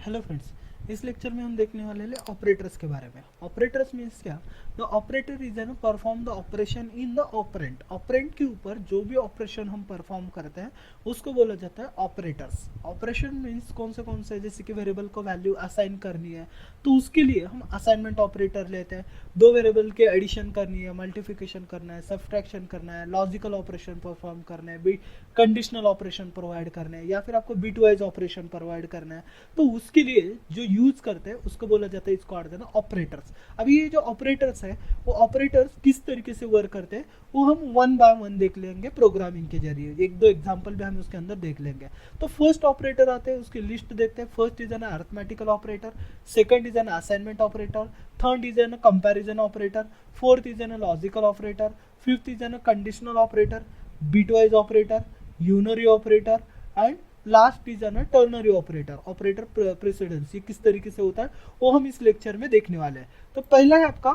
Hello friends, इस lecture में हम देखने वाले हैं ऑपरेटर्स के बारे में। ऑपरेटर्स मीन्स क्या? The operator is an perform the operation in the operand. Operand के ऊपर जो भी ऑपरेशन हम परफॉर्म करते हैं उसको बोला जाता है ऑपरेटर्स। ऑपरेशन मीन्स कौन से, जैसे कि वेरिएबल को वैल्यू असाइन करनी है तो उसके लिए हम असाइनमेंट ऑपरेटर लेते हैं। दो वेरिएबल के एडिशन करनी है, मल्टीप्लिकेशन करना है, सब्ट्रैक्शन करना है, लॉजिकल ऑपरेशन परफॉर्म करना है, कंडीशनल ऑपरेशन प्रोवाइड करना है, या फिर आपको बिट वाइज ऑपरेशन प्रोवाइड करना है, तो उसके लिए जो यूज करते हैं उसको बोला जाता है, इसको देना ऑपरेटर्स। अभी ये जो ऑपरेटर्स है वो ऑपरेटर्स किस तरीके से वर्क करते हैं वो हम वन बाय वन देख लेंगे प्रोग्रामिंग के जरिए। एक दो एग्जांपल भी हम उसके अंदर देख लेंगे। तो फर्स्ट ऑपरेटर आते हैं, उसकी लिस्ट देखते हैं। First is an arithmetical operator, second is an assignment operator, third is an comparison operator, fourth is an logical operator, fifth is an conditional operator, bitwise operator, unary operator and last is an ternary operator. Operator precedence ये किस तरीके से होता है वो हम इस lecture में देखने वाले हैं। तो पहला है आपका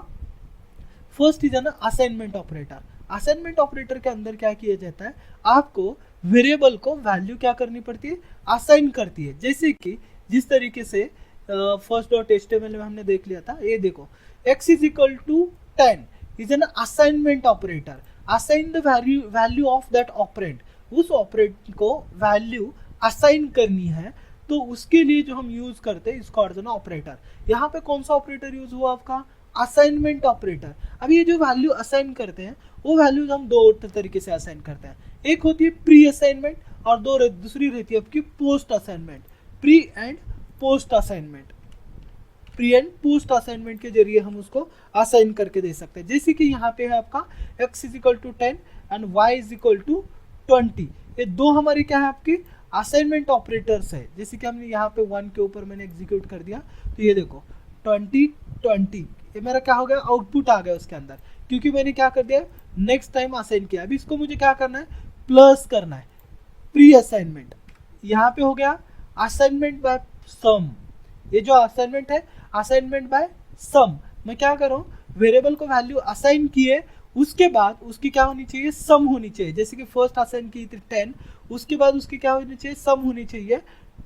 first is an assignment operator. Assignment operator के अंदर क्या किया जाता है, आपको वेरिएबल को वैल्यू क्या करनी पड़ती है, असाइन करती है। जैसे कि जिस तरीके से फर्स्ट डॉट एचटीएमएल में हमने देख लिया था, ये देखो x is equal to 10 is an assignment operator. Assign the value of that operand, उस ऑपरेंट को वैल्यू असाइन करनी है तो उसके लिए जो हम यूज करते हैं इसको अर्थ ऑपरेटर। यहाँ पे कौन सा ऑपरेटर यूज हुआ आपका, असाइनमेंट ऑपरेटर। अब ये जो वैल्यू असाइन करते हैं वो वैल्यूज हम दो तरीके से असाइन करते हैं। एक होती है प्री असाइनमेंट और दूसरी रहती है आपकी post assignment. Pre and post assignment, pre and post assignment के जरिए हम उसको असाइन करके दे सकते हैं। जैसे कि यहाँ पे है आपका x is equal to 10 and y is equal to 20। ये दो हमारी क्या है आपकी असाइनमेंट ऑपरेटर्स है। जैसे कि हमने यहाँ पे 1 के ऊपर मैंने एग्जीक्यूट कर दिया तो ये देखो 20 ये मेरा क्या हो गया, आउटपुट आ गया उसके अंदर, क्योंकि मैंने क्या कर दिया नेक्स्ट टाइम असाइन किया। अभी इसको मुझे क्या करना है, प्लस करना है, प्री असाइनमेंट। यहाँ पे हो गया असाइनमेंट बाय सम। ये जो असाइनमेंट है असाइनमेंट बाय सम। मैं क्या कर रहा हूँ, वेरिएबल को वैल्यू असाइन किए उसके बाद उसकी क्या होनी चाहिए, सम होनी चाहिए। जैसे कि फर्स्ट असाइन की थी 10, उसके बाद उसकी क्या होनी चाहिए, सम होनी चाहिए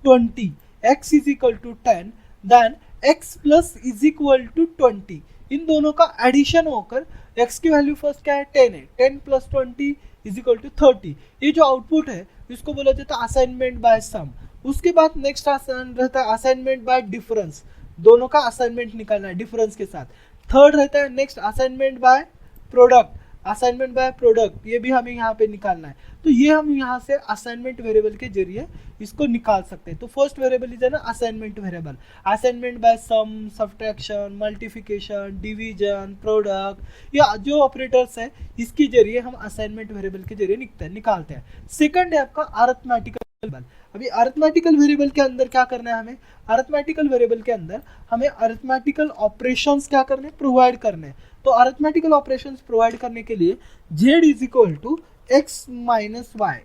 20। x is equal to 10 then x plus is equal to 20। इन दोनों का एडिशन होकर x की वैल्यू फर्स्ट क्या है 10 है, 10 प्लस 20 इज इक्वल टू 30। ये जो आउटपुट है इसको बोला जाता है असाइनमेंट बाय सम। उसके बाद नेक्स्ट रहता है असाइनमेंट बाय डिफरेंस, दोनों का असाइनमेंट निकालना है डिफरेंस के साथ। थर्ड रहता है next assignment by product, assignment by product, ये भी हमें यहाँ पे निकालना है। तो ये हम यहाँ से असाइनमेंट वेरिएबल के जरिए इसको निकाल सकते हैं। तो फर्स्ट वेरिएबल इज है ना assignment variable, assignment by sum, subtraction, multiplication, division, product, या जो ऑपरेटर्स है इसके जरिए हम असाइनमेंट वेरिएबल के जरिए निकालते हैं। सेकंड है आपका अरिथमेटिकल वेरिएबल। अभी अरिथमेटिकल वेरिएबल के अंदर क्या करना है हमें, अरिथमेटिकल वेरिएबल के अंदर हमें अरिथमेटिकल ऑपरेशंस क्या करने, प्रोवाइड करने। तो अरिथमेटिकल ऑपरेशंस प्रोवाइड करने के लिए z is equal to X minus Y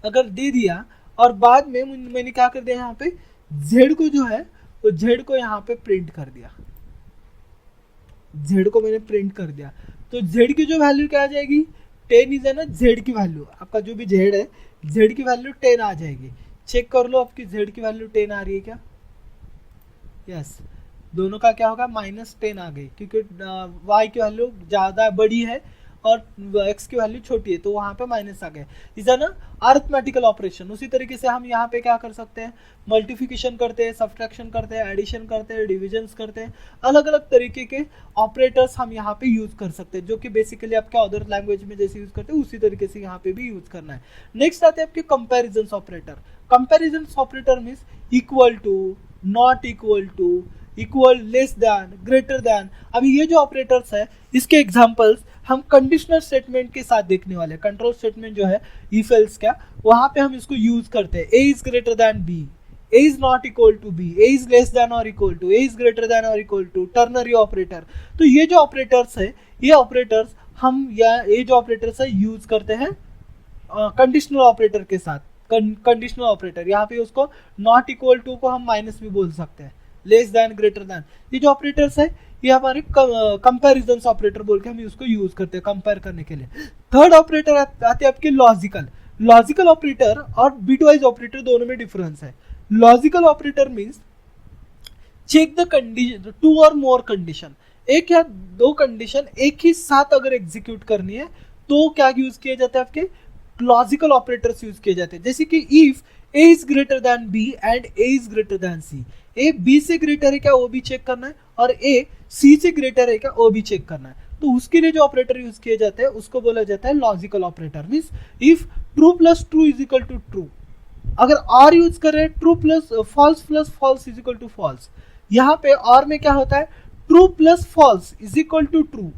अगर दे दिया और बाद में मैंने क्या कर दिया, यहाँ पे z को जो है तो z को यहाँ पे प्रिंट कर दिया, z को मैंने प्रिंट कर दिया। तो z की जो वैल्यू क्या आ जाएगी, 10 इज है ना z की वैल्यू, आपका जो भी z है z की वैल्यू 10 आ जाएगी। चेक कर लो आपकी z की वैल्यू 10 आ रही है क्या, यस। दोनों का क्या होगा, -10 आ गई, क्योंकि y की वैल्यू ज़्यादा बड़ी है और x की वैल्यू छोटी है तो वहाँ पे माइनस आ गए। इज ना अरिथमेटिकल ऑपरेशन। उसी तरीके से हम यहाँ पे क्या कर सकते हैं, मल्टीप्लिकेशन करते हैं, सब्ट्रैक्शन करते हैं, एडिशन करते हैं, डिविजन्स करते हैं। अलग अलग तरीके के ऑपरेटर्स हम यहाँ पे यूज कर सकते हैं, जो कि बेसिकली आपके अदर लैंग्वेज में जैसे यूज करते हैं उसी तरीके से यहाँ पे भी यूज करना है। नेक्स्ट आते हैं आपके comparison operator. Comparison operator means equal to, not equal to, equal, less than, greater than. अभी ये जो ऑपरेटर्स है इसके एग्जांपल्स हम कंडीशनल स्टेटमेंट के साथ देखने वाले हैं। कंट्रोल स्टेटमेंट जो है इफ एल्स का, वहां पे हम इसको यूज करते हैं। a is greater than b, a is not equal to b, a is less than or equal to, a is greater than or equal to, ternary operator. तो ये जो ऑपरेटर्स है ये ऑपरेटर्स हम या ये जो ऑपरेटर्स है यूज करते हैं कंडीशनल ऑपरेटर के साथ। कंडीशनल ऑपरेटर यहाँ पे उसको नॉट इक्वल टू को हम माइनस भी बोल सकते हैं, लेस दैन, ग्रेटर दैन। ये जो ऑपरेटर्स है ये हमारे कंपैरिजन ऑपरेटर बोल के हम उसको यूज करते हैं कंपेयर करने के लिए। थर्ड ऑपरेटर आते हैं आपके लॉजिकल। लॉजिकल ऑपरेटर और बिटवाइज ऑपरेटर दोनों में डिफरेंस है। Logical operator means check the condition, 2 और मोर कंडीशन, एक या दो कंडीशन एक ही साथ अगर एग्जीक्यूट करनी है तो क्या यूज किए जाते हैं, आपके लॉजिकल ऑपरेटर्स यूज किए जाते हैं। जैसे कि if A is greater than B and A is greater than C, A B से ग्रेटर है क्या वो भी चेक करना है, और ए सी से ग्रेटर है क्या वो भी चेक करना है। तो उसके लिए जो ऑपरेटर यूज किए जाते हैं उसको बोला जाता है logical operator. Means if true plus true is equal to true, अगर आर यूज कर रहे हैं true plus false is equal to false, यहाँ पे आर में क्या होता है, true plus false is equal to true,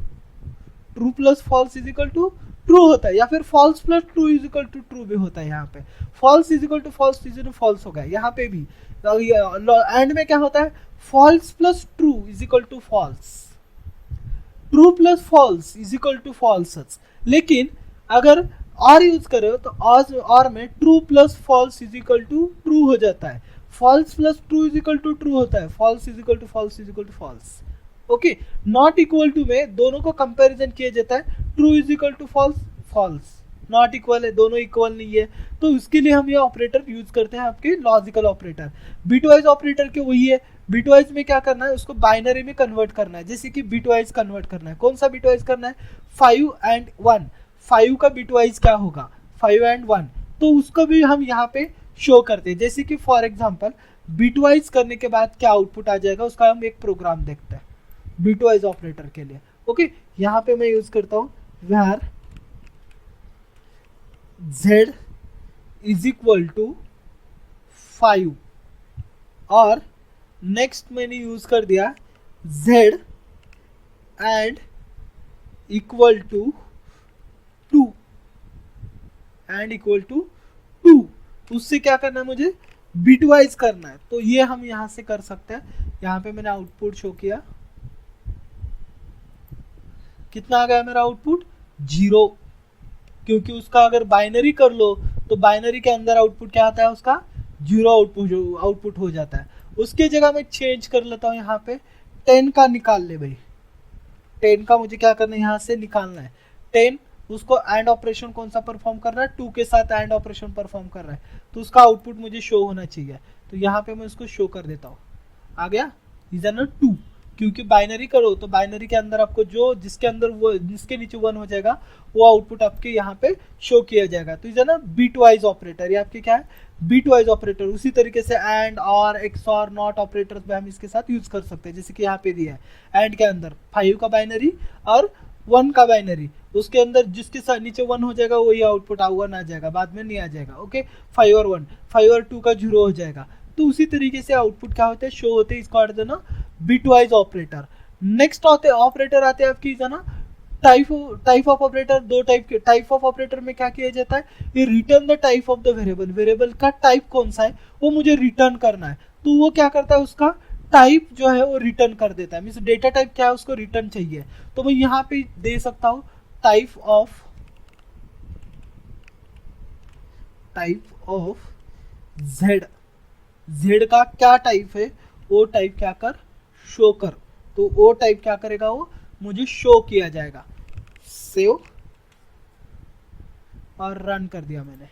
true plus false is equal to true होता है, या फिर false plus true is equal to true भी होता है। यहाँ पे false is equal to false is equal to false हो गया। यहाँ पे भी एंड में क्या होता है, false plus true is equal to false, true plus false is equal to false. लेकिन अगर आर यूज करे हो तो आर में true plus false is equal to true हो जाता है, false plus true is equal to true होता है, false is equal to false is equal to false. Okay, not equal to में दोनों को कंपैरिजन किया जाता है, true is equal to false, false not equal है, दोनों इक्वल नहीं है, तो उसके लिए हम ये ऑपरेटर यूज करते हैं आपके लॉजिकल ऑपरेटर। बिटवाइज ऑपरेटर के वही है, बिटवाइज में क्या करना है, उसको बाइनरी में कन्वर्ट करना है। जैसे कि बिटवाइज कन्वर्ट करना है, कौन सा बिटवाइज करना है, 5 and 1, 5 का बिटवाइज क्या होगा, 5 and 1, तो उसको भी हम यहाँ पे शो करते हैं। जैसे कि फॉर एग्जाम्पल बिटवाइज करने के बाद क्या आउटपुट आ जाएगा, उसका हम एक प्रोग्राम देखते हैं बिटवाइज ऑपरेटर के लिए। ओके, यहाँ पे मैं यूज करता हूँ where z is equal to 5, और नेक्स्ट मैंने यूज कर दिया z and equal to 2 and equal to 2, उससे क्या करना है, मुझे बिटवाइज करना है। तो ये हम यहां से कर सकते हैं। यहाँ पे मैंने आउटपुट शो किया, कितना आ गया मेरा आउटपुट, 0, क्योंकि उसका अगर बाइनरी कर लो तो बाइनरी के अंदर आउटपुट क्या आता है, उसका 0 आउटपुट हो जाता है। उसके जगह मैं चेंज कर लेता हूँ, यहाँ पे 10 का निकाल ले भाई, 10 का मुझे क्या करना है, यहाँ से निकालना है 10, उसको एंड ऑपरेशन कौन सा परफॉर्म कर रहा है, 2 के साथ एंड ऑपरेशन परफॉर्म कर रहा है, तो उसका आउटपुट मुझे शो होना चाहिए। तो यहाँ पे मैं उसको शो कर देता हूँ, आ गया इज एन 2, क्योंकि बाइनरी करो तो बाइनरी के अंदर आपको जो जिसके अंदर वो जिसके नीचे 1 हो जाएगा वो आउटपुट आपके यहाँ पे शो किया जाएगा। तो इज ना बिटवाइज ऑपरेटर, ये आपके क्या है, बिटवाइज ऑपरेटर। उसी तरीके से एंड और एक्स और नॉट ऑपरेटर्स भी हम इसके साथ यूज कर सकते हैं। जैसे कि यहाँ पे दिया है एंड के अंदर 5 का बाइनरी और 1 का बाइनरी, उसके अंदर जिसके साथ नीचे 1 हो जाएगा वही आउटपुट 1 आ जाएगा, बाद में नहीं आ जाएगा। ओके, 5 और 1, 5 और 2 का 0 हो जाएगा। तो उसी तरीके से आउटपुट क्या होते हैं, शो होते हैं, इसको ना बिटवाइज ऑपरेटर। नेक्स्ट ऑपरेटर आते हैं आपकी ना टाइप ऑफ ऑपरेटर। दो टाइप के टाइप ऑफ ऑपरेटर में क्या किया जाता है, ये return the type of the variable, variable का टाइप कौन सा है वो मुझे रिटर्न करना है। तो वो क्या करता है, उसका टाइप जो है वो रिटर्न कर देता है। मीन्स डेटा टाइप क्या है, उसको रिटर्न चाहिए, तो मैं यहाँ पे दे सकता हूँ टाइप ऑफ जेड, जेड का क्या टाइप है वो टाइप क्या कर, शो कर। तो वो टाइप क्या करेगा, वो मुझे शो किया जाएगा। सेव और रन कर दिया मैंने,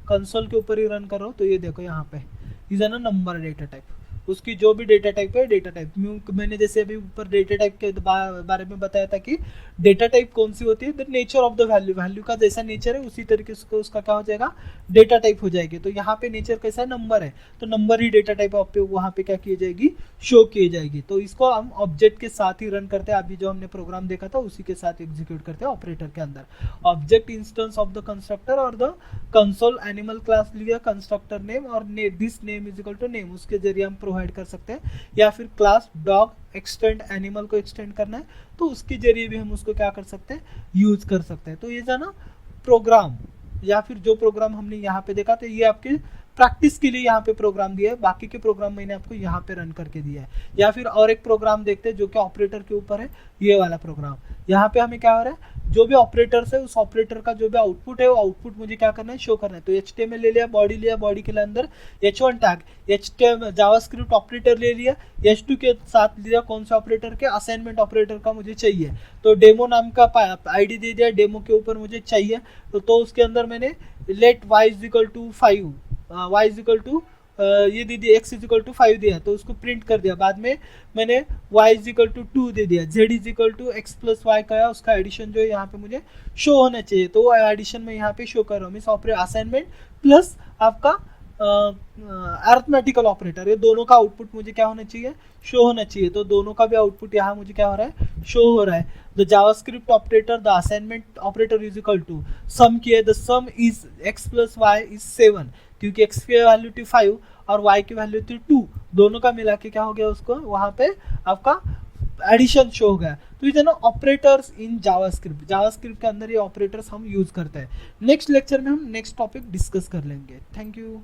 कंसोल के ऊपर ही रन करो। तो ये देखो यहाँ पे इज ना नंबर डेटा टाइप, उसकी जो भी डेटा टाइप है, डेटा टाइप मैंने जैसे अभी ऊपर डेटा टाइप के बारे में बताया था कि डेटा टाइप कौन सी होती है, the nature of the value, value का जैसा नेचर है उसी तरीके से उसका क्या हो जाएगा, डेटा टाइप हो जाएगी। तो यहाँ पे नेचर कैसा है, नंबर है, तो नंबर ही डेटा टाइप पे वहाँ पे क्या की जाएगी, शो की जाएगी। तो इसको हम ऑब्जेक्ट के साथ ही रन करते हैं। अभी जो हमने प्रोग्राम देखा था उसी के साथ एग्जीक्यूट करते हैं ऑपरेटर के अंदर। Object instance of the constructor और द कंसोल एनिमल क्लास लिया, कंस्ट्रक्टर नेम और this name is equal to name, उसके जरिए हम प्रोवाइड कर सकते हैं। या फिर क्लास डॉग एक्सटेंड, एनिमल को एक्सटेंड करना है तो उसके जरिए भी हम उसको क्या कर सकते हैं, यूज कर सकते हैं। तो ये जाना प्रोग्राम, या फिर जो प्रोग्राम हमने यहाँ पे देखा था ये आपके प्रैक्टिस के लिए यहाँ पे प्रोग्राम दिया है, बाकी के प्रोग्राम मैंने आपको यहाँ पे रन करके दिया है। या फिर और एक प्रोग्राम देखते हैं जो कि ऑपरेटर के ऊपर है, ये वाला प्रोग्राम। यहाँ पे हमें क्या हो रहा है, जो भी ऑपरेटर्स है उस ऑपरेटर का जो भी आउटपुट है वो आउटपुट मुझे क्या करना है, शो करना है। तो HTML ले लिया, बॉडी के अंदर H1 tag, HTML JavaScript operator ले लिया, H2 के साथ लिया कौन से ऑपरेटर के, असाइनमेंट ऑपरेटर का मुझे चाहिए, तो डेमो नाम का ID दे दिया, डेमो के ऊपर मुझे चाहिए। तो उसके अंदर मैंने let y is equal to 5 y is equal to ये दे दिया, x इज इक्वल टू 5 दिया तो उसको प्रिंट कर दिया। बाद में मैंने y इज इक्वल टू 2 दे दिया, z is equal to x plus y का उसका एडिशन जो है यहाँ पे मुझे शो होना चाहिए, तो वो एडिशन में यहाँ पे शो कर रहा हूँ। मीन्स ऑपरेट असाइनमेंट प्लस आपका अरिथमेटिकल ऑपरेटर, ये दोनों का आउटपुट मुझे क्या होना चाहिए, शो होना चाहिए। तो दोनों का भी आउटपुट यहाँ मुझे क्या हो रहा है, शो हो रहा है। The JavaScript operator, the assignment operator is equal to sum किया, the sum is x plus Y is 7, क्योंकि x की वैल्यू थी 5 और y की वैल्यू थी 2, दोनों का मिला के क्या हो गया, उसको वहां पे आपका एडिशन शो हो गया। तो ये ना ऑपरेटर्स इन जावास्क्रिप्ट, जावास्क्रिप्ट के अंदर ये ऑपरेटर्स हम यूज करते हैं। नेक्स्ट लेक्चर में हम नेक्स्ट टॉपिक डिस्कस कर लेंगे। Thank you.